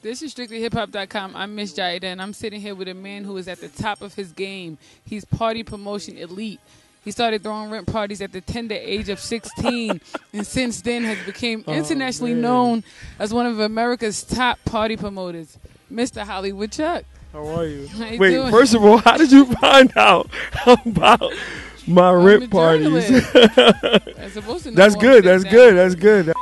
This is strictlyhiphop.com. I'm Miss Jayyiah, and I'm sitting here with a man who is at the top of his game. He's party promotion elite. He started throwing rent parties at the tender age of 16, and since then has become internationally known as one of America's top party promoters, Mr. Hollywood Chuck. How are you? How you Wait, doing? first of all, how did you find out about my rent parties? I'm supposed to know. That's good. That's good. That's good.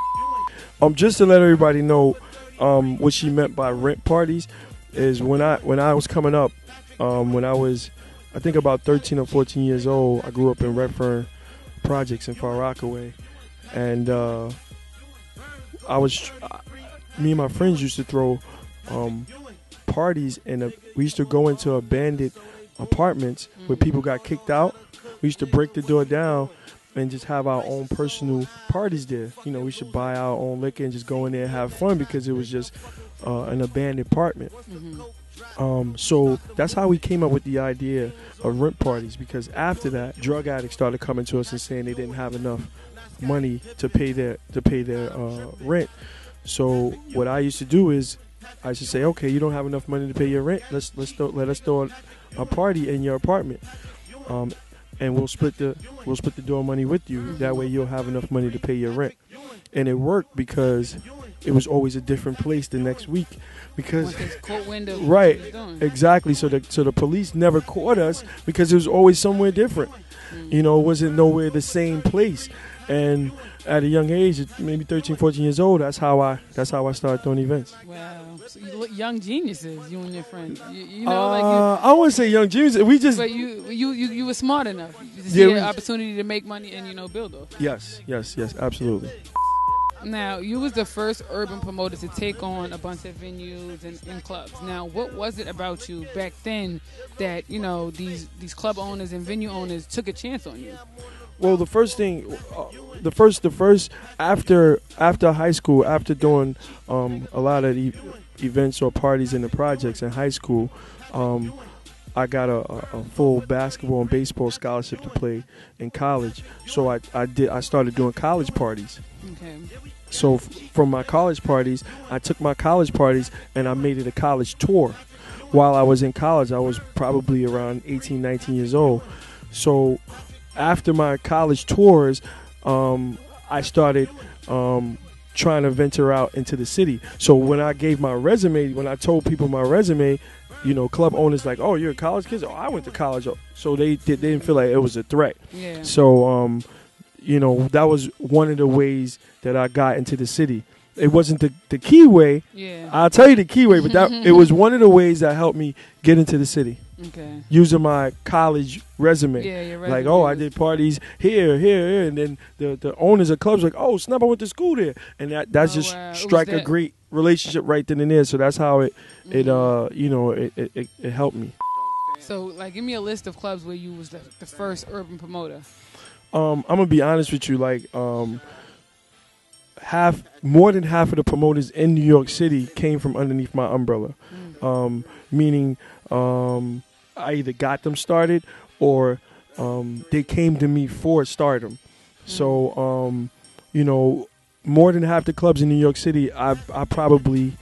Just to let everybody know, what she meant by rent parties is when I was coming up, when I was, I think about 13 or 14 years old, I grew up in Redfern Projects in Far Rockaway, and me and my friends used to throw parties, and we used to go into abandoned apartments where people got kicked out. We used to break the door down and just have our own personal parties there. You know, we should buy our own liquor and just go in there and have fun because it was just an abandoned apartment. So that's how we came up with the idea of rent parties, because after that, drug addicts started coming to us and saying they didn't have enough money to pay their rent. So what I used to do is I should say, okay, you don't have enough money to pay your rent. Let us throw a party in your apartment. And we'll split the door money with you. That way you'll have enough money to pay your rent. And it worked because it was always a different place the next week. Because right, exactly. So the police never caught us because it was always somewhere different. You know, it wasn't nowhere the same place. And at a young age, maybe 13, 14 years old, that's how I started throwing events. Wow. So you look young geniuses, you and your friends. You know, I wouldn't say young geniuses. We just. But you were smart enough to see an opportunity to make money and build off. Yes, absolutely. Now, you was the first urban promoter to take on a bunch of venues and clubs. Now, what was it about you back then that these club owners and venue owners took a chance on you? Well, the first thing, after high school, after doing a lot of events or parties in the projects in high school, I got a full basketball and baseball scholarship to play in college. So I started doing college parties. Okay. So from my college parties, I took my college parties and I made it a college tour. While I was in college, I was probably around 18, 19 years old. So after my college tours, I started trying to venture out into the city. So when I gave my resume, when I told people my resume, club owners like, oh, you're a college kid? Oh, I went to college. So they didn't feel like it was a threat. Yeah. So, that was one of the ways that I got into the city. It wasn't the key way. Yeah. I'll tell you the key way, but it was one of the ways that helped me get into the city. Okay. Using my college resume. Yeah, your resume. Like, oh, I did parties here, and then the owners of clubs like, oh, snap, I went to school there, and that's just strike a great relationship right then and there. So that's how it helped me. So, like, give me a list of clubs where you was the first urban promoter. I'm gonna be honest with you, like, more than half of the promoters in New York City came from underneath my umbrella, meaning I either got them started or they came to me for stardom. So, more than half the clubs in New York City, I probably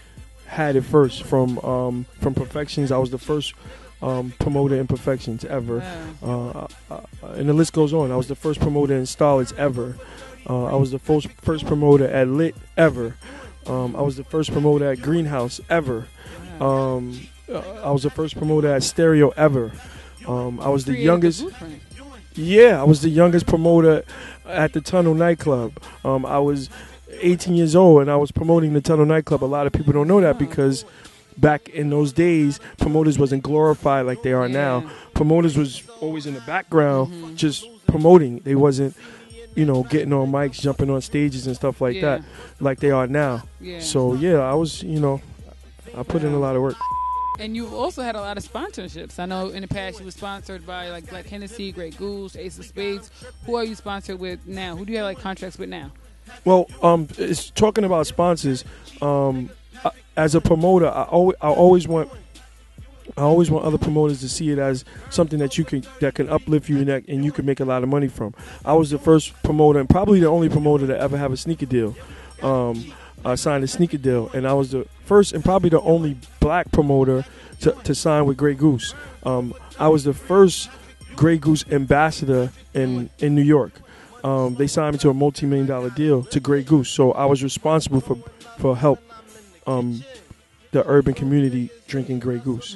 had it first from Perfections. I was the first promoter in Perfections ever. Wow. And the list goes on. I was the first promoter in Starlets ever. I was the first promoter at Lit ever. I was the first promoter at Greenhouse ever. Wow. I was the first promoter at Stereo ever. I was the youngest. Yeah, I was the youngest promoter at the Tunnel nightclub. I was 18 years old and I was promoting the Tunnel nightclub. A lot of people don't know that because back in those days, promoters wasn't glorified like they are now. Promoters was always in the background, just promoting. They wasn't, getting on mics, jumping on stages and stuff like that, like they are now. Yeah. So I was, I put in a lot of work. And you've also had a lot of sponsorships. I know in the past you were sponsored by like Hennessy, Grey Goose, Ace of Spades. Who are you sponsored with now? Who do you have like contracts with now? Well, it's talking about sponsors. As a promoter, I always want other promoters to see it as something that can uplift you and you can make a lot of money from. I was the first promoter and probably the only promoter to ever have a sneaker deal. signed a sneaker deal, and I was the first and probably the only black promoter to sign with Grey Goose. I was the first Grey Goose ambassador in New York. They signed me to a multi-million-dollar deal to Grey Goose, so I was responsible for help the urban community drinking Grey Goose.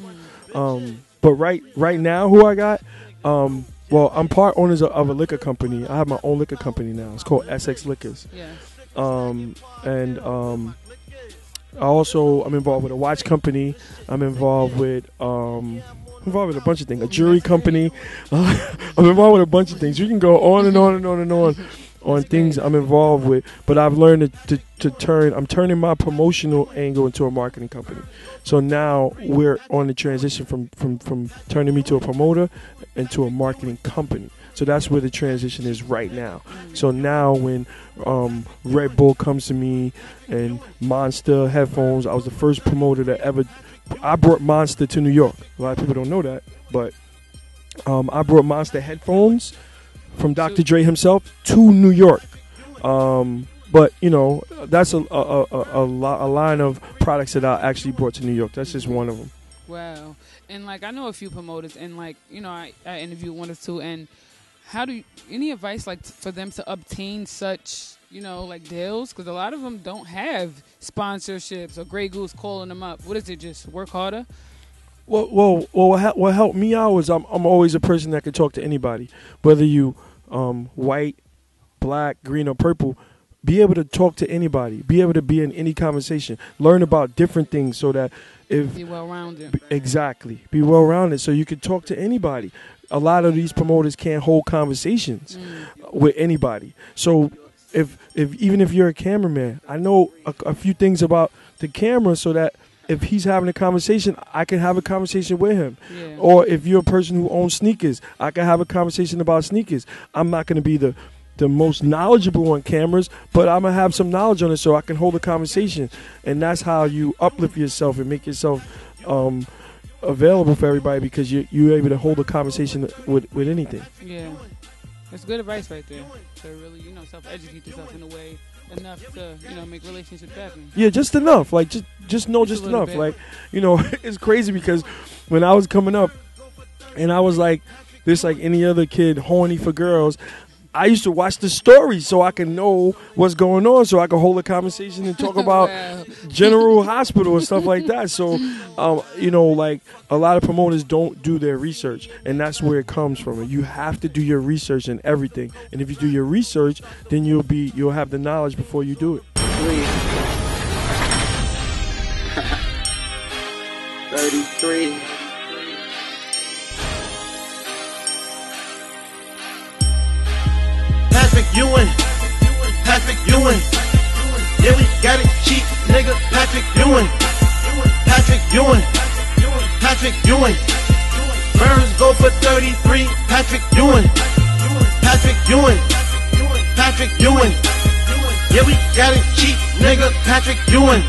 But right now, who I got? Well, I'm part owners of a liquor company. I have my own liquor company now. It's called SX Liquors. Yeah. I'm involved with a watch company. I'm involved with a bunch of things. A jewelry company. I'm involved with a bunch of things. You can go on and on and on and on things I'm involved with. But I've learned I'm turning my promotional angle into a marketing company. So now we're on the transition from turning me to a promoter into a marketing company. So that's where the transition is right now. So now when Red Bull comes to me and Monster headphones, I was the first promoter that ever. I brought Monster to New York. A lot of people don't know that, but I brought Monster headphones from Dr. Dre himself to New York. But you know, that's a line of products that I actually brought to New York. That's just one of them. Wow. And like I know a few promoters, and like you know, I interviewed one or two. And how do you, any advice like for them to obtain such like deals? Because a lot of them don't have sponsorships or Grey Goose calling them up. What is it? Just work harder. Well, what helped me out was I'm always a person that can talk to anybody, whether you white, black, green, or purple. Be able to talk to anybody. Be able to be in any conversation. Learn about different things so that be well-rounded. Exactly. Be well-rounded so you can talk to anybody. A lot of these promoters can't hold conversations with anybody. So even if you're a cameraman, I know a few things about the camera so that if he's having a conversation, I can have a conversation with him. Yeah. Or if you're a person who owns sneakers, I can have a conversation about sneakers. I'm not going to be the most knowledgeable on cameras, but I'm going to have some knowledge on it so I can hold a conversation. And that's how you uplift yourself and make yourself available for everybody, because you're able to hold a conversation with anything. Yeah. That's good advice right there. To really, self-educate yourself in a way enough to, make relationships happen. Yeah, just enough. Like, just know just enough. Bit. Like, it's crazy because when I was coming up and I was like, this like any other kid horny for girls, I used to watch the stories so I can know what's going on, so I can hold a conversation and talk about General Hospital and stuff like that. So, like a lot of promoters don't do their research, and that's where it comes from. You have to do your research in everything, and if you do your research, then you'll have the knowledge before you do it. 33. Patrick Ewing. Yeah, we got it cheap, nigga. Patrick Ewing. Burns go for 33. Patrick Ewing. Yeah, we got it cheap, nigga. Patrick Ewing.